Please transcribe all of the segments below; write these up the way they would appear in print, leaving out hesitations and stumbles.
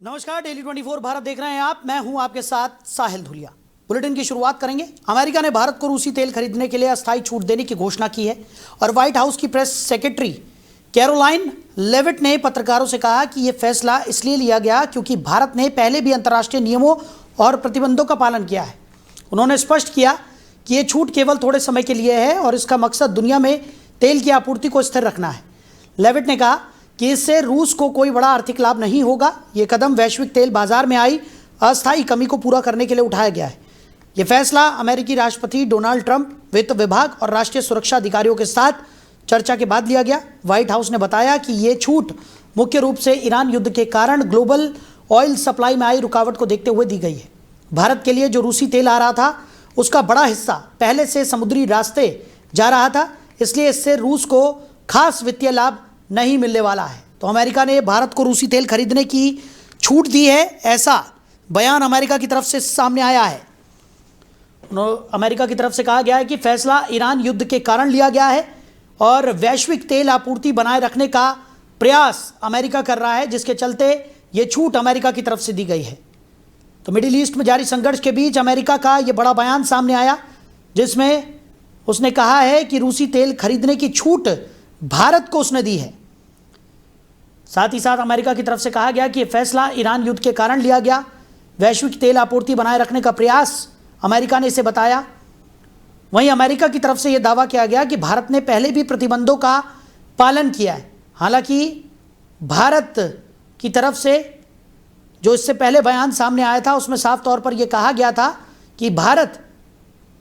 नमस्कार, डेली 24 भारत देख रहे हैं आप। मैं हूं आपके साथ साहिल धुलिया। बुलेटिन की शुरुआत करेंगे। अमेरिका ने भारत को रूसी तेल खरीदने के लिए अस्थायी छूट देने की घोषणा की है और व्हाइट हाउस की प्रेस सेक्रेटरी कैरोलाइन लेविट ने पत्रकारों से कहा कि यह फैसला इसलिए लिया गया क्योंकि भारत ने पहले भी अंतर्राष्ट्रीय नियमों और प्रतिबंधों का पालन किया है। उन्होंने स्पष्ट किया कि यह छूट केवल थोड़े समय के लिए है और इसका मकसद दुनिया में तेल की आपूर्ति को स्थिर रखना है। लेविट ने कहा कि इससे रूस को कोई बड़ा आर्थिक लाभ नहीं होगा। ये कदम वैश्विक तेल बाजार में आई अस्थायी कमी को पूरा करने के लिए उठाया गया है। ये फैसला अमेरिकी राष्ट्रपति डोनाल्ड ट्रंप, वित्त विभाग और राष्ट्रीय सुरक्षा अधिकारियों के साथ चर्चा के बाद लिया गया। व्हाइट हाउस ने बताया कि ये छूट मुख्य रूप से ईरान युद्ध के कारण ग्लोबल ऑयल सप्लाई में आई रुकावट को देखते हुए दी गई है। भारत के लिए जो रूसी तेल आ रहा था उसका बड़ा हिस्सा पहले से समुद्री रास्ते जा रहा था, इसलिए इससे रूस को खास वित्तीय लाभ नहीं मिलने वाला है। तो अमेरिका ने भारत को रूसी तेल खरीदने की छूट दी है, ऐसा बयान अमेरिका की तरफ से सामने आया है। अमेरिका की तरफ से कहा गया है कि फैसला ईरान युद्ध के कारण लिया गया है और वैश्विक तेल आपूर्ति बनाए रखने का प्रयास अमेरिका कर रहा है, जिसके चलते ये छूट अमेरिका की तरफ से दी गई है। तो मिडिल ईस्ट में जारी संघर्ष के बीच अमेरिका का ये बड़ा बयान सामने आया, जिसमें उसने कहा है कि रूसी तेल खरीदने की छूट भारत को उसने दी है। साथ ही साथ अमेरिका की तरफ से कहा गया कि यह फैसला ईरान युद्ध के कारण लिया गया। वैश्विक तेल आपूर्ति बनाए रखने का प्रयास अमेरिका ने इसे बताया। वहीं अमेरिका की तरफ से यह दावा किया गया कि भारत ने पहले भी प्रतिबंधों का पालन किया है। हालांकि भारत की तरफ से जो इससे पहले बयान सामने आया था उसमें साफ तौर पर यह कहा गया था कि भारत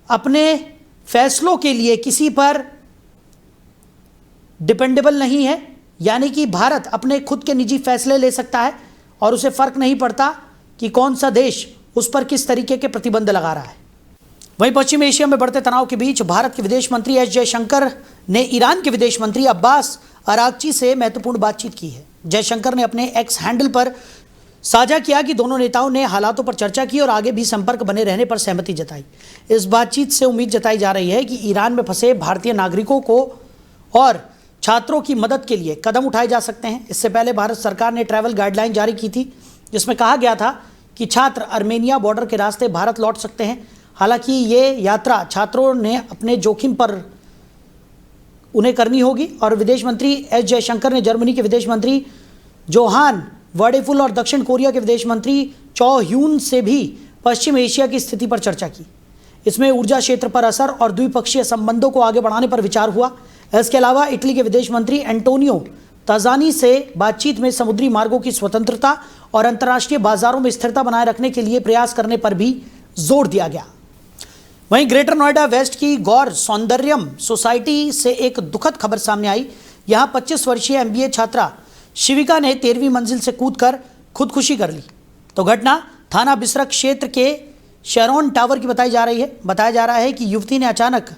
अपने फैसलों के लिए किसी पर डिपेंडेबल नहीं है, यानी कि भारत अपने खुद के निजी फैसले ले सकता है और उसे फर्क नहीं पड़ता कि कौन सा देश उस पर किस तरीके के प्रतिबंध लगा रहा है। वहीं पश्चिम एशिया में बढ़ते तनाव के बीच भारत के विदेश मंत्री एस जयशंकर ने ईरान के विदेश मंत्री अब्बास अरागची से महत्वपूर्ण बातचीत की है। जयशंकर ने अपने एक्स हैंडल पर साझा किया कि दोनों नेताओं ने हालातों पर चर्चा की और आगे भी संपर्क बने रहने पर सहमति जताई। इस बातचीत से उम्मीद जताई जा रही है कि ईरान में फंसे भारतीय नागरिकों को और छात्रों की मदद के लिए कदम उठाए जा सकते हैं। इससे पहले भारत सरकार ने ट्रैवल गाइडलाइन जारी की थी, जिसमें कहा गया था कि छात्र अर्मेनिया बॉर्डर के रास्ते भारत लौट सकते हैं। हालांकि ये यात्रा छात्रों ने अपने जोखिम पर उन्हें करनी होगी। और विदेश मंत्री एस जयशंकर ने जर्मनी के विदेश मंत्री जोहान वर्डेफुल और दक्षिण कोरिया के विदेश मंत्री चौ ह्यून से भी पश्चिम एशिया की स्थिति पर चर्चा की। इसमें ऊर्जा क्षेत्र पर असर और द्विपक्षीय संबंधों को आगे बढ़ाने पर विचार हुआ। इसके अलावा इटली के विदेश मंत्री एंटोनियो ताजानी से बातचीत में समुद्री मार्गों की स्वतंत्रता और अंतर्राष्ट्रीय बाजारों में स्थिरता बनाए रखने के लिए प्रयास करने पर भी जोर दिया गया। वहीं ग्रेटर नोएडा वेस्ट की गौर सौंदर्यम सोसाइटी से एक दुखद खबर सामने आई। यहां 25 वर्षीय MBA छात्रा शिविका ने 13वीं मंजिल से कूदकर खुदकुशी कर ली। तो घटना थाना बिसरक क्षेत्र के शेरोन टावर की बताई जा रही है। बताया जा रहा है कि युवती ने अचानक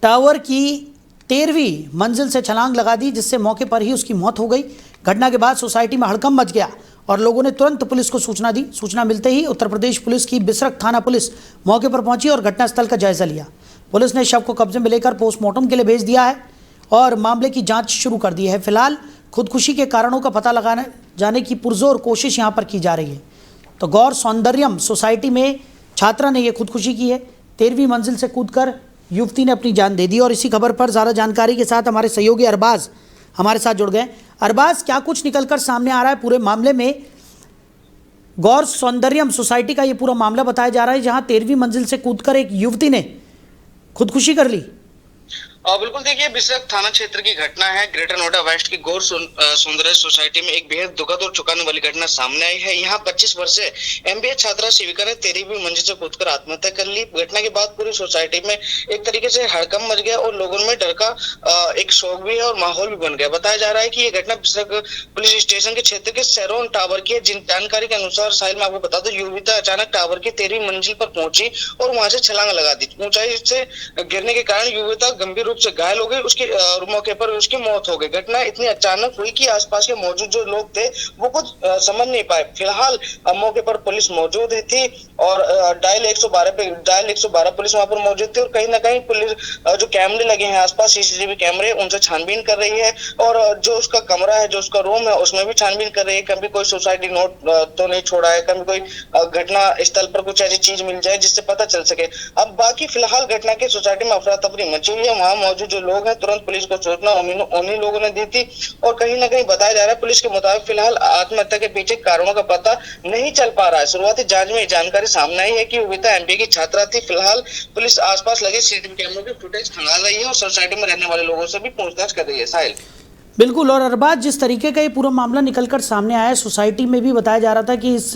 टावर की 13वीं मंजिल से छलांग लगा दी, जिससे मौके पर ही उसकी मौत हो गई। घटना के बाद सोसाइटी में हड़कंप मच गया और लोगों ने तुरंत पुलिस को सूचना दी। सूचना मिलते ही उत्तर प्रदेश पुलिस की बिसरक थाना पुलिस मौके पर पहुंची और घटनास्थल का जायजा लिया। पुलिस ने शव को कब्जे में लेकर पोस्टमार्टम के लिए भेज दिया है और मामले की जांच शुरू कर दी है। फिलहाल खुदकुशी के कारणों का पता लगाने जाने की पुरजोर कोशिश यहाँ पर की जा रही है। तो गौर सौंदर्यम सोसाइटी में छात्रा ने यह खुदकुशी की है। 13वीं मंजिल से कूदकर युवती ने अपनी जान दे दी। और इसी खबर पर ज़्यादा जानकारी के साथ हमारे सहयोगी अरबाज हमारे साथ जुड़ गए। अरबाज, क्या कुछ निकलकर सामने आ रहा है पूरे मामले में? गौर सौंदर्यम सोसाइटी का ये पूरा मामला बताया जा रहा है, जहां 13वीं मंजिल से कूदकर एक युवती ने खुदकुशी कर ली। बिल्कुल, देखिए बिसरक थाना क्षेत्र की घटना है। ग्रेटर नोएडा वेस्ट की गौर सौंदर्य सोसाइटी में एक बेहद दुखद और चौंकाने वाली घटना सामने आई है। यहाँ 25 वर्षीय MBA छात्रा शिविका ने 13वीं मंजिल से कूदकर आत्महत्या कर ली। घटना के बाद पूरी सोसाइटी में एक तरीके से हड़कंप मच गया और लोगों में डर का एक शौक भी है और माहौल भी बन गया। बताया जा रहा है कि ये घटना बिसरक पुलिस स्टेशन के क्षेत्र के शेरोन टावर की है। जिन जानकारी के अनुसार साहिल मैं आपको बता दूं, युवती अचानक टावर की 13वीं मंजिल पर पहुंची और वहां से छलांग लगा दी। ऊंचाई से गिरने के कारण युवती गंभीर रूप से घायल हो गई, उसके मौके पर उसकी मौत हो गई। घटना इतनी अचानक हुई कि आसपास के मौजूद जो लोग थे वो कुछ समझ नहीं पाए। फिलहाल मौके पर पुलिस मौजूद थी और डायल 112 पुलिस वहां पर मौजूद थी और कहीं ना कहीं पुलिस जो कैमरे लगे हैं आसपास, सीसीटीवी कैमरे, उनसे छानबीन कर रही है और जो उसका कमरा है, जो उसका रूम है, उसमें भी छानबीन कर रही है। कभी कोई सोसाइटी नोट तो नहीं छोड़ा है, कभी कोई घटना स्थल पर कुछ ऐसी चीज मिल जाए जिससे पता चल सके। अब बाकी फिलहाल घटना की सोसाइटी में अफरा तफरी मची हुई है। वहां मौजूद जो लोग हैं तुरंत पुलिस को सूचना उन्हीं लोगों ने दी थी और कहीं ना कहीं बताया जा रहा है पुलिस के मुताबिक फिलहाल आत्महत्या के पीछे कारणों का पता नहीं चल पा रहा है। शुरुआती जांच में जानकारी सामने आई है कि युविता एमबीए की छात्रा थी। फिलहाल पुलिस आसपास लगे सीसीटीवी कैमरों की फुटेज खंगाल रही है और सोसाइटी में रहने वाले लोगों से भी पूछताछ कर रही है। साहिल, बिल्कुल। और अरबाज, जिस तरीके का ये पूरा मामला निकलकर सामने आया है, सोसाइटी में भी बताया जा रहा था कि इस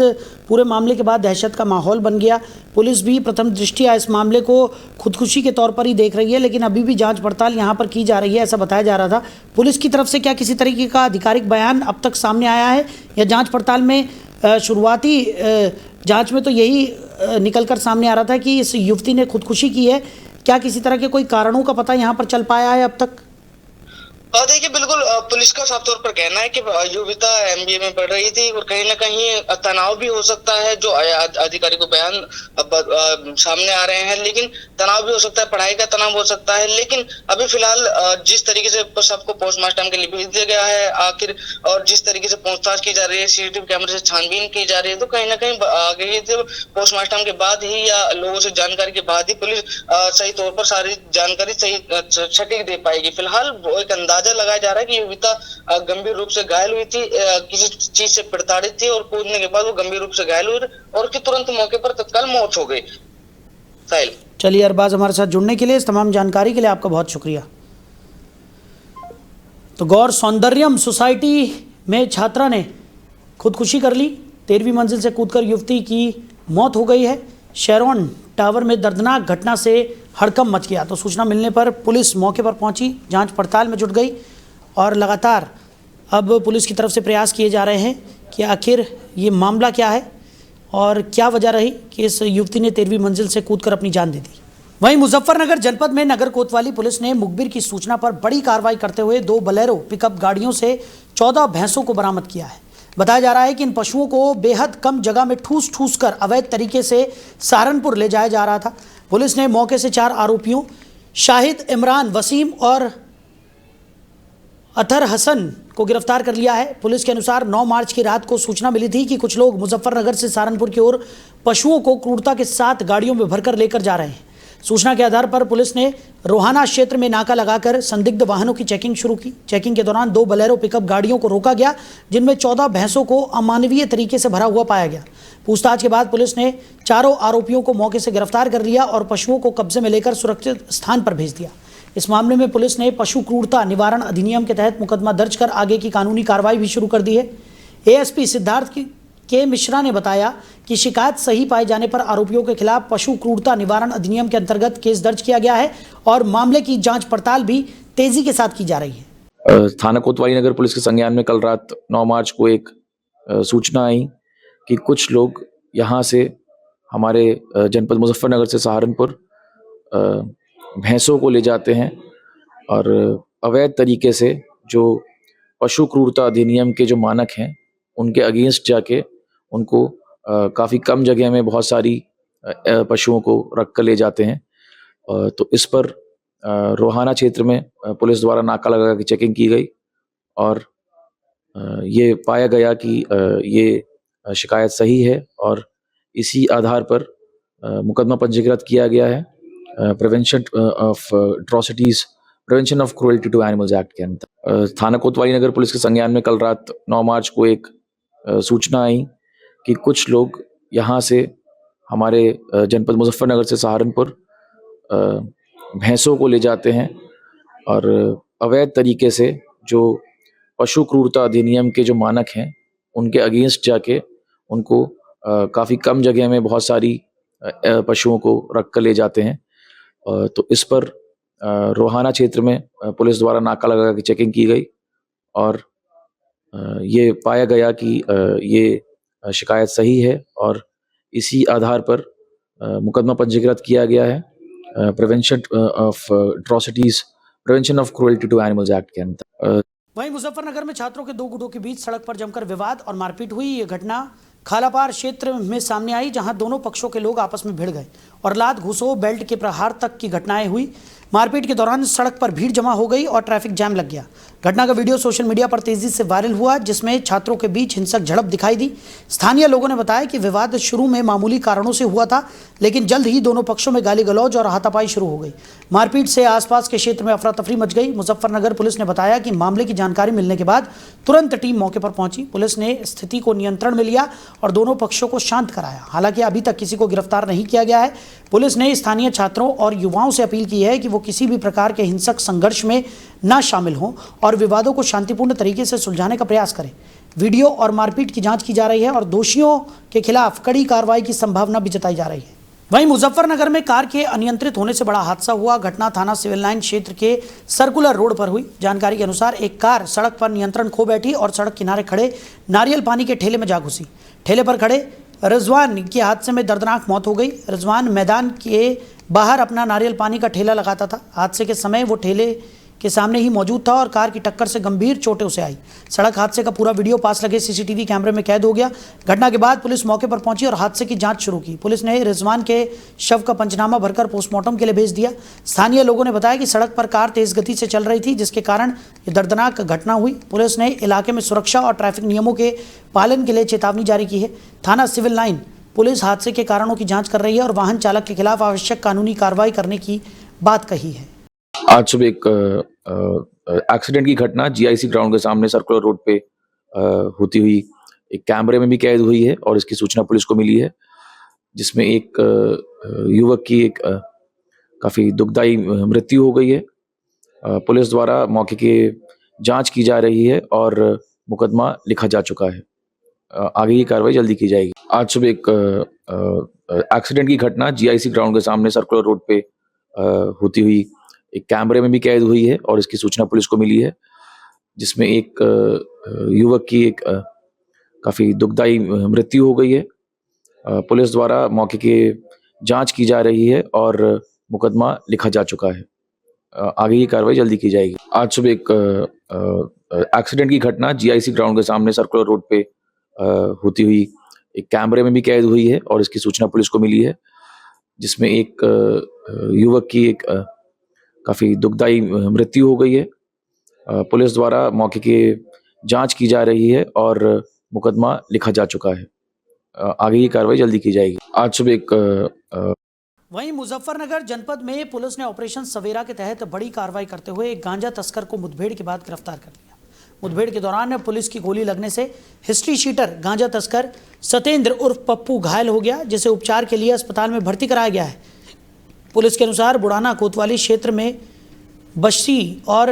पूरे मामले के बाद दहशत का माहौल बन गया। पुलिस भी प्रथम दृष्टया इस मामले को खुदकुशी के तौर पर ही देख रही है, लेकिन अभी भी जांच पड़ताल यहाँ पर की जा रही है, ऐसा बताया जा रहा था। पुलिस की तरफ से क्या किसी तरीके का आधिकारिक बयान अब तक सामने आया है, या जाँच पड़ताल में शुरुआती जाँच में तो यही निकल कर सामने आ रहा था कि इस युवती ने खुदकुशी की है? क्या किसी तरह के कोई कारणों का पता यहाँ पर चल पाया है अब तक? देखिए बिल्कुल, पुलिस का साफ तौर पर कहना है कि युविता एमबीए में पढ़ रही थी और कहीं ना कहीं तनाव भी हो सकता है। जो अधिकारी को बयान सामने आ रहे हैं, लेकिन तनाव भी हो सकता है, पढ़ाई का तनाव हो सकता है। लेकिन अभी फिलहाल जिस तरीके से सबको पोस्टमार्टम के लिए भेज दिया गया है आखिर, और जिस तरीके से पूछताछ की जा रही है, सीसीटीवी कैमरे से छानबीन की जा रही है, तो कहीं ना कहीं आगे पोस्टमार्टम के बाद ही या लोगों से जानकारी के बाद ही पुलिस सही तौर पर सारी जानकारी सही सटीक दे पाएगी। फिलहाल एक अंदाजा लगाया जा रहा है कि युविता गंभीर रूप से घायल हुई थी, किसी चीज से प्रताड़ित थी और कूदने के बाद वो गंभीर रूप से घायल हुई और उसकी तुरंत मौके पर तत्काल मौत हो गई। साहिल, चलिए अरबाज, हमारे साथ जुड़ने के लिए, इस तमाम जानकारी के लिए आपका बहुत शुक्रिया। तो गौर सौंदर्यम सोसाइटी में छात्रा ने खुदकुशी कर ली। 13वीं मंजिल से कूदकर युवती की मौत हो गई है। शेरॉन टावर में दर्दनाक घटना से हड़कंप मच गया। तो सूचना मिलने पर पुलिस मौके पर पहुंची, जांच पड़ताल में जुट गई और लगातार अब पुलिस की तरफ से प्रयास किए जा रहे हैं कि आखिर ये मामला क्या है और क्या वजह रही कि इस युवती ने 13वीं मंजिल से कूदकर अपनी जान दे दी। वहीं मुजफ्फरनगर जनपद में नगर कोतवाली पुलिस ने मुखबिर की सूचना पर बड़ी कार्रवाई करते हुए 2 बोलेरो पिकअप गाड़ियों से 14 भैंसों को बरामद किया है। बताया जा रहा है कि इन पशुओं को बेहद कम जगह में ठूस ठूस कर अवैध तरीके से सहारनपुर ले जाया जा रहा था। पुलिस ने मौके से 4 आरोपियों शाहिद, इमरान, वसीम और अतर हसन को गिरफ्तार कर लिया है। पुलिस के अनुसार 9 मार्च की रात को सूचना मिली थी कि कुछ लोग मुजफ्फरनगर से सहारनपुर की ओर पशुओं को क्रूरता के साथ गाड़ियों में भरकर लेकर जा रहे हैं। सूचना के आधार पर पुलिस ने रोहाना क्षेत्र में नाका लगाकर संदिग्ध वाहनों की चेकिंग शुरू की। चेकिंग के दौरान 2 बोलेरो पिकअप गाड़ियों को रोका गया, जिनमें 14 भैंसों को अमानवीय तरीके से भरा हुआ पाया गया। पूछताछ के बाद पुलिस ने चारों आरोपियों को मौके से गिरफ्तार कर लिया और पशुओं को कब्जे में लेकर सुरक्षित स्थान पर भेज दिया। इस मामले में पुलिस ने पशु क्रूरता निवारण अधिनियम के तहत मुकदमा दर्ज कर आगे की कानूनी कार्रवाई भी शुरू कर दी है। एएसपी सिद्धार्थ के मिश्रा ने बताया कि शिकायत सही पाए जाने पर आरोपियों के खिलाफ पशु क्रूरता निवारण अधिनियम के अंतर्गत केस दर्ज किया गया है और मामले की जांच पड़ताल भी तेजी के साथ की जा रही है। थाना कोतवाली नगर पुलिस के संज्ञान में कल रात 9 मार्च को एक सूचना आई कि कुछ लोग यहाँ से हमारे जनपद मुजफ्फरनगर से सहारनपुर भैंसों को ले जाते हैं और अवैध तरीके से जो पशु क्रूरता अधिनियम के जो मानक हैं उनके अगेंस्ट जाके उनको काफ़ी कम जगह में बहुत सारी पशुओं को रख कर ले जाते हैं। तो इस पर रोहाना क्षेत्र में पुलिस द्वारा नाका लगा के चेकिंग की गई और ये पाया गया कि ये शिकायत सही है और इसी आधार पर मुकदमा पंजीकृत किया गया है prevention of atrocities, prevention of cruelty to animals act के अंतर्गत। थाना कोतवाली नगर पुलिस के संज्ञान में कल रात 9 मार्च को एक सूचना आई कि कुछ लोग यहाँ से हमारे जनपद मुजफ्फरनगर से सहारनपुर भैंसों को ले जाते हैं और अवैध तरीके से जो पशु क्रूरता अधिनियम के जो मानक हैं उनके अगेंस्ट जाके उनको काफ़ी कम जगह में बहुत सारी पशुओं को रख कर ले जाते हैं। तो इस पर रोहाना क्षेत्र में पुलिस द्वारा नाका लगा के चेकिंग की गई और ये पाया गया कि ये शिकायत सही है और इसी आधार पर मुकदमा पंजीकृत किया गया है prevention of atrocities, prevention of cruelty to animals act के अंतर्गत। वहीं मुजफ्फरनगर में छात्रों के दो गुटों के बीच सड़क पर जमकर विवाद और मारपीट हुई। ये घटना खालापार क्षेत्र में सामने आई, जहां दोनों पक्षों के लोग आपस में भिड़ गए और लात घुसो बेल्ट के प्रहार तक की घटनाएं हुई। मारपीट के दौरान सड़क पर भीड़ जमा हो गई और ट्रैफिक जाम लग गया। घटना का वीडियो सोशल मीडिया पर तेजी से वायरल हुआ, जिसमें छात्रों के बीच हिंसक झड़प दिखाई दी। स्थानीय लोगों ने बताया कि विवाद शुरू में मामूली कारणों से हुआ था, लेकिन जल्द ही दोनों पक्षों में गाली गलौज और हाथापाई शुरू हो गई। मारपीट से आसपास के क्षेत्र में अफरा तफरी मच गई। मुजफ्फरनगर पुलिस ने बताया कि मामले की जानकारी मिलने के बाद तुरंत टीम मौके पर पहुंची। पुलिस ने स्थिति को नियंत्रण में लिया और दोनों पक्षों को शांत कराया। हालांकि अभी तक किसी को गिरफ्तार नहीं किया गया है। पुलिस ने स्थानीय छात्रों और युवाओं से अपील की है कि वो किसी भी प्रकार के हिंसक संघर्ष में न शामिल हों और विवादों को शांतिपूर्ण तरीके से सुलझाने का प्रयास करें। वीडियो और मारपीट की जांच की जा रही है और दोषियों के खिलाफ कड़ी कार्रवाई की संभावना भी जताई जा रही है। वहीं मुजफ्फरनगर में कार के अनियंत्रित होने से बड़ा हादसा हुआ। घटना थाना सिविल लाइन क्षेत्र के सर्कुलर रोड पर हुई। जानकारी के अनुसार एक कार सड़क पर नियंत्रण खो बैठी और सड़क किनारे खड़े नारियल पानी के ठेले में जा घुसी। ठेले पर खड़े रिजवान की हादसे में दर्दनाक मौत हो गई। रिजवान मैदान के बाहर अपना नारियल पानी का ठेला लगाता था। हादसे के समय वो ठेले के सामने ही मौजूद था और कार की टक्कर से गंभीर चोटें उसे आई। सड़क हादसे का पूरा वीडियो पास लगे सीसीटीवी कैमरे में कैद हो गया। घटना के बाद पुलिस मौके पर पहुंची और हादसे की जांच शुरू की। पुलिस ने रिजवान के शव का पंचनामा भरकर पोस्टमार्टम के लिए भेज दिया। स्थानीय लोगों ने बताया कि सड़क पर कार तेज गति से चल रही थी, जिसके कारण ये दर्दनाक घटना हुई। पुलिस ने इलाके में सुरक्षा और ट्रैफिक नियमों के पालन के लिए चेतावनी जारी की है। थाना सिविल लाइन पुलिस हादसे के कारणों की जांच कर रही है और वाहन चालक के खिलाफ आवश्यक कानूनी कार्रवाई करने की बात कही है। आज सुबह एक एक्सीडेंट की घटना जीआईसी ग्राउंड के सामने सर्कुलर रोड पे होती हुई एक कैमरे में भी कैद हुई है और इसकी सूचना पुलिस को मिली है, जिसमें एक युवक की एक काफ़ी दुखदायी मृत्यु हो गई है। पुलिस द्वारा मौके की जांच की जा रही है और मुकदमा लिखा जा चुका है। आगे की कार्रवाई जल्दी की जाएगी। आज सुबह एक एक्सीडेंट की घटना जीआईसी ग्राउंड के सामने सर्कुलर रोड पे होती हुई एक कैमरे में भी कैद हुई है और इसकी सूचना पुलिस को मिली है, जिसमें एक युवक की एक काफ़ी दुखदायी मृत्यु हो गई है। पुलिस द्वारा मौके की जांच की जा रही है और मुकदमा लिखा जा चुका है। आगे की कार्रवाई जल्दी की जाएगी। आज सुबह एक एक्सीडेंट की घटना जीआईसी ग्राउंड के सामने सर्कुलर रोड पे होती हुई एक कैमरे में भी कैद हुई है और इसकी सूचना पुलिस को मिली है, जिसमें एक युवक की एक काफ़ी दुखदायी मृत्यु हो गई है। पुलिस द्वारा मौके की जांच की जा रही है और मुकदमा लिखा जा चुका है। आगे की कार्रवाई जल्दी की जाएगी। आज सुबह एक वहीं मुजफ्फरनगर जनपद में पुलिस ने ऑपरेशन सवेरा के तहत बड़ी कार्रवाई करते हुए एक गांजा तस्कर को मुठभेड़ के बाद गिरफ्तार कर लिया। मुठभेड़ के दौरान पुलिस की गोली लगने से हिस्ट्री शीटर गांजा तस्कर सतेंद्र उर्फ पप्पू घायल हो गया, जिसे उपचार के लिए अस्पताल में भर्ती कराया गया है। पुलिस के अनुसार बुढ़ाना कोतवाली क्षेत्र में बस्सी और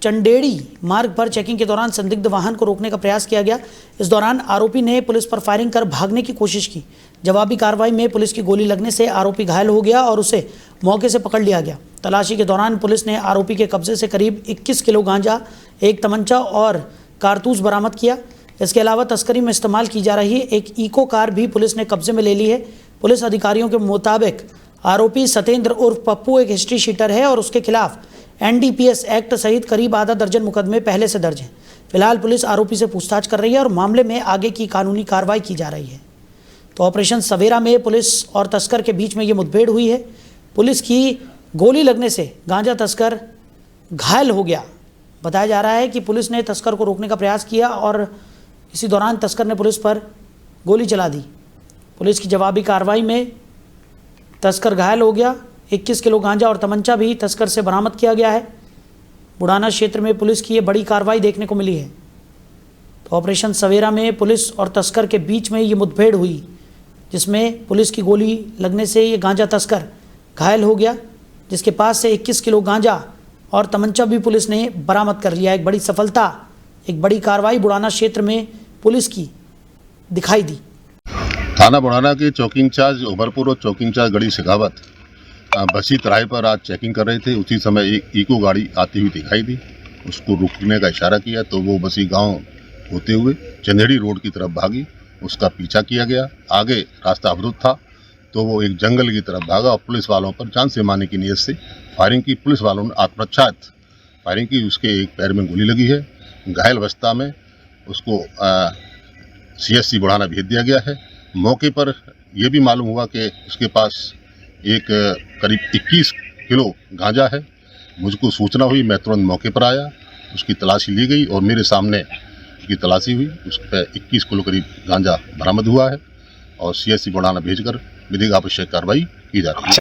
चंडेड़ी मार्ग पर चेकिंग के दौरान संदिग्ध वाहन को रोकने का प्रयास किया गया। इस दौरान आरोपी ने पुलिस पर फायरिंग कर भागने की कोशिश की। जवाबी कार्रवाई में पुलिस की गोली लगने से आरोपी घायल हो गया और उसे मौके से पकड़ लिया गया। तलाशी के दौरान पुलिस ने आरोपी के कब्जे से करीब 21 किलो गांजा, एक तमंचा और कारतूस बरामद किया। इसके अलावा तस्करी में इस्तेमाल की जा रही एक इको कार भी पुलिस ने कब्जे में ले ली है। पुलिस अधिकारियों के मुताबिक आरोपी सतेंद्र उर्फ पप्पू एक हिस्ट्री शीटर है और उसके खिलाफ एनडीपीएस एक्ट सहित करीब आधा दर्जन मुकदमे पहले से दर्ज हैं। फिलहाल पुलिस आरोपी से पूछताछ कर रही है और मामले में आगे की कानूनी कार्रवाई की जा रही है। तो ऑपरेशन सवेरा में पुलिस और तस्कर के बीच में ये मुठभेड़ हुई है। पुलिस की गोली लगने से गांजा तस्कर घायल हो गया। बताया जा रहा है कि पुलिस ने तस्कर को रोकने का प्रयास किया और इसी दौरान तस्कर ने पुलिस पर गोली चला दी। पुलिस की जवाबी कार्रवाई में तस्कर घायल हो गया। 21 किलो गांजा और तमंचा भी तस्कर से बरामद किया गया है। बुढ़ाना क्षेत्र में पुलिस की ये बड़ी कार्रवाई देखने को मिली है। तो ऑपरेशन सवेरा में पुलिस और तस्कर के बीच में ये मुठभेड़ हुई, जिसमें पुलिस की गोली लगने से ये गांजा तस्कर घायल हो गया, जिसके पास से 21 किलो गांजा और तमंचा भी पुलिस ने बरामद कर लिया। एक बड़ी सफलता, एक बड़ी कार्रवाई बुढ़ाना क्षेत्र में पुलिस की दिखाई दी। थाना बुढ़ाना के चौकी इंचार्ज उमरपुर और चौकी इंचार्ज गढ़ी शेखावत बसी तराई पर आज चेकिंग कर रहे थे। उसी समय एक इको गाड़ी आती हुई दिखाई दी। उसको रुकने का इशारा किया तो वो बसी गांव होते हुए चंदेड़ी रोड की तरफ भागी। उसका पीछा किया गया। आगे रास्ता अवरुद्ध था तो वो एक जंगल की तरफ भागा और पुलिस वालों पर जान से मारने की नीयत से फायरिंग की। पुलिस वालों ने आत्मरक्षा फायरिंग की, उसके एक पैर में गोली लगी है। घायल अवस्था में उसको CSC बुढ़ाना भेज दिया गया है। मौके पर यह भी मालूम हुआ कि उसके पास एक करीब 21 किलो गांजा है। मुझको सूचना हुई, मैं तुरंत मौके पर आया, उसकी तलाशी ली गई और मेरे सामने उसकी तलाशी हुई। उस पर 21 किलो करीब गांजा बरामद हुआ है और CSC बुढ़ाना भेजकर विधिक आवश्यक कार्रवाई की जा रही है।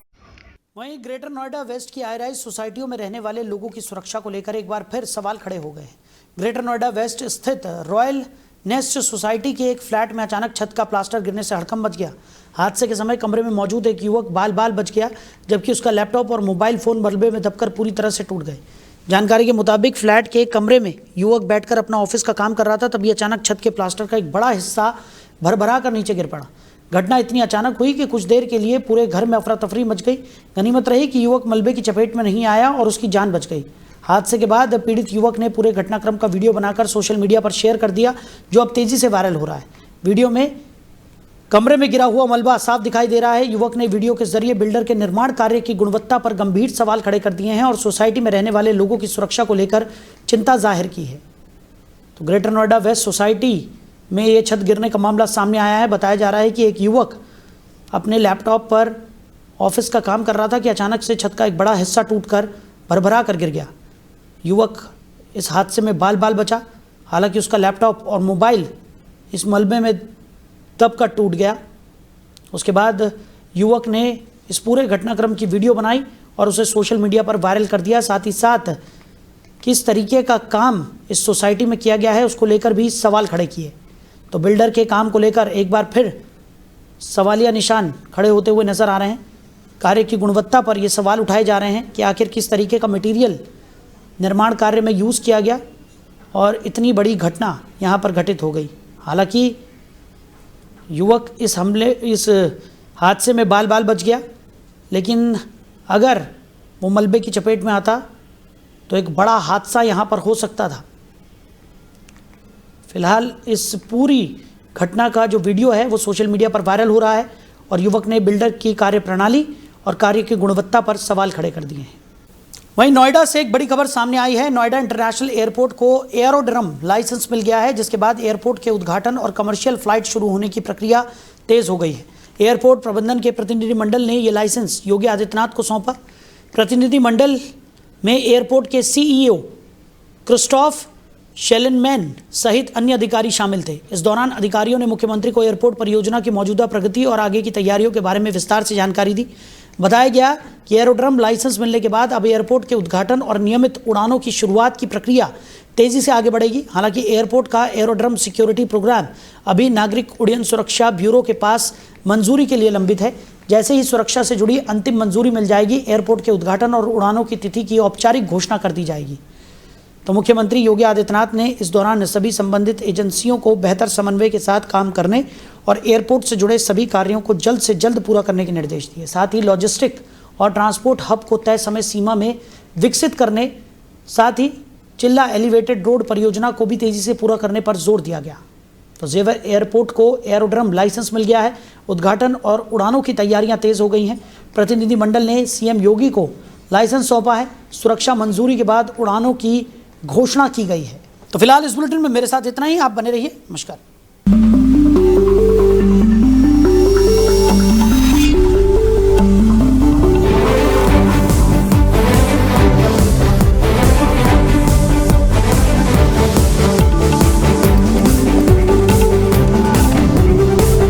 वहीं ग्रेटर नोएडा वेस्ट की हाई-राइज सोसाइटियों में रहने वाले लोगों की सुरक्षा को लेकर एक बार फिर सवाल खड़े हो गए हैं। ग्रेटर नोएडा वेस्ट स्थित रॉयल नेस्ट सोसाइटी के एक फ्लैट में अचानक छत का प्लास्टर गिरने से हड़कंप मच गया। हादसे के समय कमरे में मौजूद एक युवक बाल बाल बच गया, जबकि उसका लैपटॉप और मोबाइल फोन मलबे में दबकर पूरी तरह से टूट गए। जानकारी के मुताबिक फ्लैट के एक कमरे में युवक बैठकर अपना ऑफिस का काम कर रहा था, तभी अचानक छत के प्लास्टर का एक बड़ा हिस्सा भरभरा कर नीचे गिर पड़ा। घटना इतनी अचानक हुई कि कुछ देर के लिए पूरे घर में अफरा तफरी मच गई। गनीमत रही कि युवक मलबे की चपेट में नहीं आया और उसकी जान बच गई। हादसे के बाद पीड़ित युवक ने पूरे घटनाक्रम का वीडियो बनाकर सोशल मीडिया पर शेयर कर दिया, जो अब तेजी से वायरल हो रहा है। वीडियो में कमरे में गिरा हुआ मलबा साफ दिखाई दे रहा है। युवक ने वीडियो के जरिए बिल्डर के निर्माण कार्य की गुणवत्ता पर गंभीर सवाल खड़े कर दिए हैं और सोसाइटी में रहने वाले लोगों की सुरक्षा को लेकर चिंता जाहिर की है। तो ग्रेटर नोएडा वेस्ट सोसाइटी में ये छत गिरने का मामला सामने आया है। बताया जा रहा है कि एक युवक अपने लैपटॉप पर ऑफिस का काम कर रहा था कि अचानक से छत का एक बड़ा हिस्सा टूटकर भरभरा कर गिर गया। युवक इस हादसे में बाल बाल बचा, हालांकि उसका लैपटॉप और मोबाइल इस मलबे में दबकर टूट गया। उसके बाद युवक ने इस पूरे घटनाक्रम की वीडियो बनाई और उसे सोशल मीडिया पर वायरल कर दिया। साथ ही साथ किस तरीके का काम इस सोसाइटी में किया गया है उसको लेकर भी सवाल खड़े किए। तो बिल्डर के काम को लेकर एक बार फिर सवालिया निशान खड़े होते हुए नजर आ रहे हैं। कार्य की गुणवत्ता पर ये सवाल उठाए जा रहे हैं कि आखिर किस तरीके का मटेरियल निर्माण कार्य में यूज़ किया गया और इतनी बड़ी घटना यहाँ पर घटित हो गई। हालांकि युवक इस हादसे में बाल बाल बच गया, लेकिन अगर वो मलबे की चपेट में आता तो एक बड़ा हादसा यहाँ पर हो सकता था। फिलहाल इस पूरी घटना का जो वीडियो है वो सोशल मीडिया पर वायरल हो रहा है और युवक ने बिल्डर की कार्य प्रणाली और कार्य की गुणवत्ता पर सवाल खड़े कर दिए हैं। वहीं नोएडा से एक बड़ी खबर सामने आई है। नोएडा इंटरनेशनल एयरपोर्ट को एयरोड्रम लाइसेंस मिल गया है, जिसके बाद एयरपोर्ट के उद्घाटन और कमर्शियल फ्लाइट शुरू होने की प्रक्रिया तेज हो गई है। एयरपोर्ट प्रबंधन के प्रतिनिधिमंडल ने ये लाइसेंस योगी आदित्यनाथ को सौंपा। प्रतिनिधिमंडल में एयरपोर्ट के CEO क्रिस्टोफ शेलनमैन सहित अन्य अधिकारी शामिल थे। इस दौरान अधिकारियों ने मुख्यमंत्री को एयरपोर्ट परियोजना की मौजूदा प्रगति और आगे की तैयारियों के बारे में विस्तार से जानकारी दी। बताया गया कि एयरोड्रम लाइसेंस मिलने के बाद अब एयरपोर्ट के उद्घाटन और नियमित उड़ानों की शुरुआत की प्रक्रिया तेजी से आगे बढ़ेगी। हालांकि एयरपोर्ट का एयरोड्रम सिक्योरिटी प्रोग्राम अभी नागरिक उड्डयन सुरक्षा ब्यूरो के पास मंजूरी के लिए लंबित है। जैसे ही सुरक्षा से जुड़ी अंतिम मंजूरी मिल जाएगी, एयरपोर्ट के उद्घाटन और उड़ानों की तिथि की औपचारिक घोषणा कर दी जाएगी। तो मुख्यमंत्री योगी आदित्यनाथ ने इस दौरान सभी संबंधित एजेंसियों को बेहतर समन्वय के साथ काम करने और एयरपोर्ट से जुड़े सभी कार्यों को जल्द से जल्द पूरा करने के निर्देश दिए। साथ ही लॉजिस्टिक और ट्रांसपोर्ट हब को तय समय सीमा में विकसित करने, साथ ही चिल्ला एलिवेटेड रोड परियोजना को भी तेजी से पूरा करने पर जोर दिया गया। तो जेवर एयरपोर्ट को एयरोड्रम लाइसेंस मिल गया है। उद्घाटन और उड़ानों की तैयारियां तेज हो गई हैं। प्रतिनिधिमंडल ने CM योगी को लाइसेंस सौंपा है। सुरक्षा मंजूरी के बाद उड़ानों की घोषणा की गई है। तो फिलहाल इस बुलेटिन में मेरे साथ इतना ही। आप बने रहिए। नमस्कार।